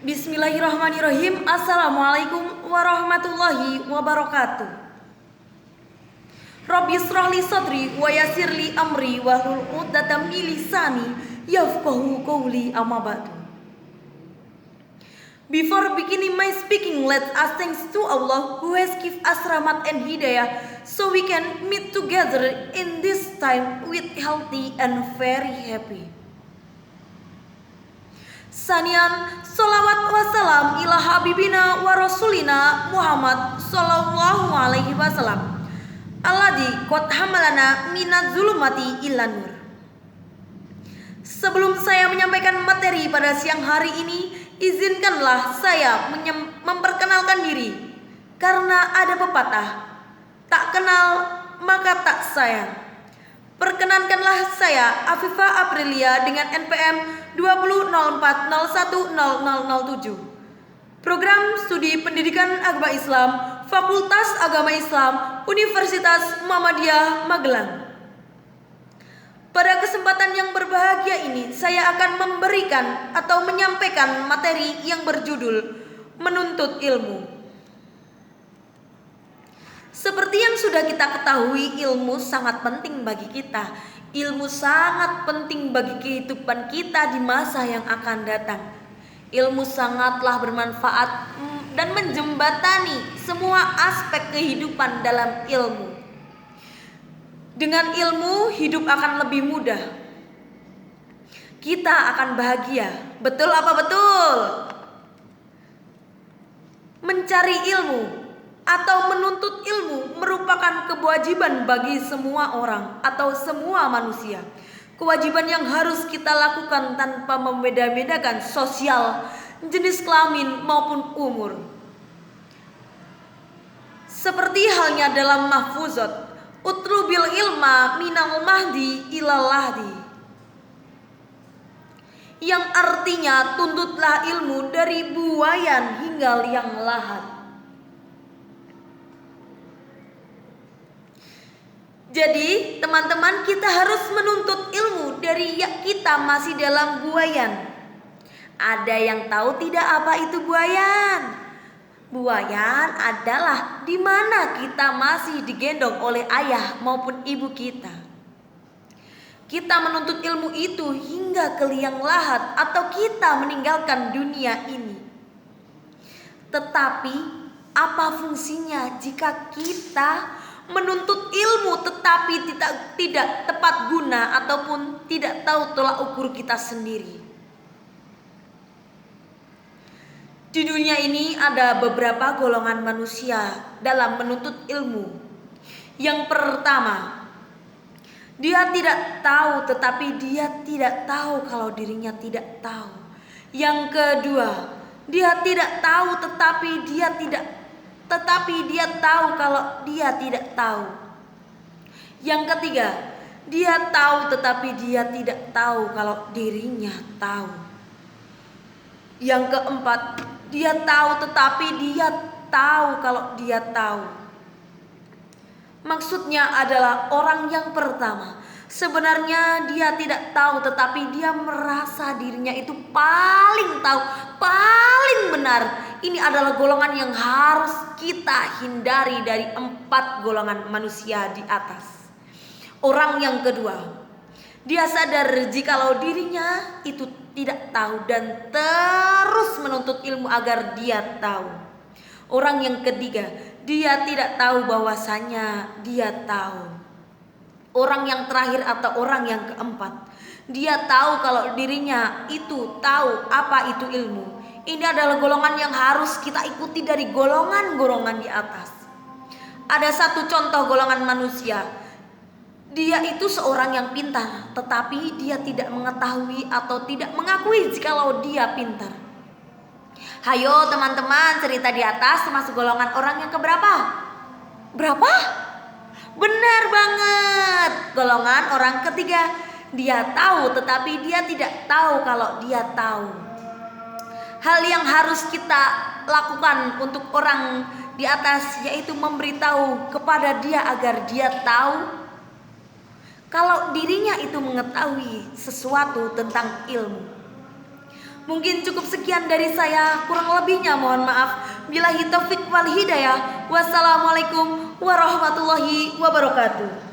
Bismillahirrahmanirrahim. Assalamualaikum warahmatullahi wabarakatuh. Rabbi shrah li sadri wa yassir li amri wahlul 'uqdatam min lisani yafqahu qawli, amma ba'du. Before beginning my speaking, let us thanks to Allah who has given us rahmat and hidayah so we can meet together in this time with healthy and very happy. Sanian salawat wassalam ila habibina wa rasulina Muhammad sallallahu alaihi wasallam alladzi qad hamalana minadz zulumati ilan nur. Sebelum saya menyampaikan materi pada siang hari ini, izinkanlah saya memperkenalkan diri. Karena ada pepatah, tak kenal maka tak sayang. Perkenankanlah saya Afifah Aprilia dengan NPM 2004010007. Program Studi Pendidikan Agama Islam, Fakultas Agama Islam, Universitas Muhammadiyah Magelang. Pada kesempatan yang berbahagia ini, saya akan memberikan atau menyampaikan materi yang berjudul Menuntut Ilmu. Seperti yang sudah kita ketahui, ilmu sangat penting bagi kita. Ilmu sangat penting bagi kehidupan kita di masa yang akan datang. Ilmu sangatlah bermanfaat dan menjembatani semua aspek kehidupan dalam ilmu. Dengan ilmu, hidup akan lebih mudah. Kita akan bahagia. Betul apa betul? Mencari ilmu atau menuntut ilmu merupakan kewajiban bagi semua orang atau semua manusia. Kewajiban yang harus kita lakukan tanpa membeda-bedakan sosial, jenis kelamin maupun umur. Seperti halnya dalam mahfuzat, utlubil ilma minal mahdi ilal lahdi, yang artinya tuntutlah ilmu dari buayan hingga liang lahat. Jadi teman-teman, kita harus menuntut ilmu dari kita masih dalam buayan. Ada yang tahu tidak apa itu buayan? Buayan adalah di mana kita masih digendong oleh ayah maupun ibu kita. Kita menuntut ilmu itu hingga ke liang lahat atau kita meninggalkan dunia ini. Tetapi apa fungsinya jika kita menuntut ilmu tetapi tidak tepat guna ataupun tidak tahu tolak ukur kita sendiri? Di dunia ini ada beberapa golongan manusia dalam menuntut ilmu. Yang pertama, dia tidak tahu tetapi dia tidak tahu kalau dirinya tidak tahu. Yang kedua, dia tidak tahu tetapi dia tahu kalau dia tidak tahu. Yang ketiga, dia tahu tetapi dia tidak tahu kalau dirinya tahu. Yang keempat, dia tahu tetapi dia tahu kalau dia tahu. Maksudnya adalah orang yang pertama, sebenarnya dia tidak tahu tetapi dia merasa dirinya itu paling tahu, paling benar. Ini adalah golongan yang harus kita hindari dari 4 golongan manusia di atas. Orang yang kedua, dia sadar jikalau dirinya itu tidak tahu dan terus menuntut ilmu agar dia tahu. Orang yang ketiga, dia tidak tahu bahwasanya dia tahu. Orang yang terakhir atau orang yang keempat, dia tahu kalau dirinya itu tahu apa itu ilmu. Ini adalah golongan yang harus kita ikuti dari golongan-golongan di atas. Ada satu contoh golongan manusia. Dia itu seorang yang pintar, tetapi dia tidak mengetahui atau tidak mengakui jikalau dia pintar. Hayo teman-teman, cerita di atas termasuk golongan orang yang keberapa? Berapa? Benar banget, golongan orang ketiga. Dia tahu tetapi dia tidak tahu kalau dia tahu. Hal yang harus kita lakukan untuk orang di atas yaitu memberitahu kepada dia agar dia tahu kalau dirinya itu mengetahui sesuatu tentang ilmu. Mungkin cukup sekian dari saya, kurang lebihnya mohon maaf. Billahi taufik wal hidayah. Wassalamualaikum warahmatullahi wabarakatuh.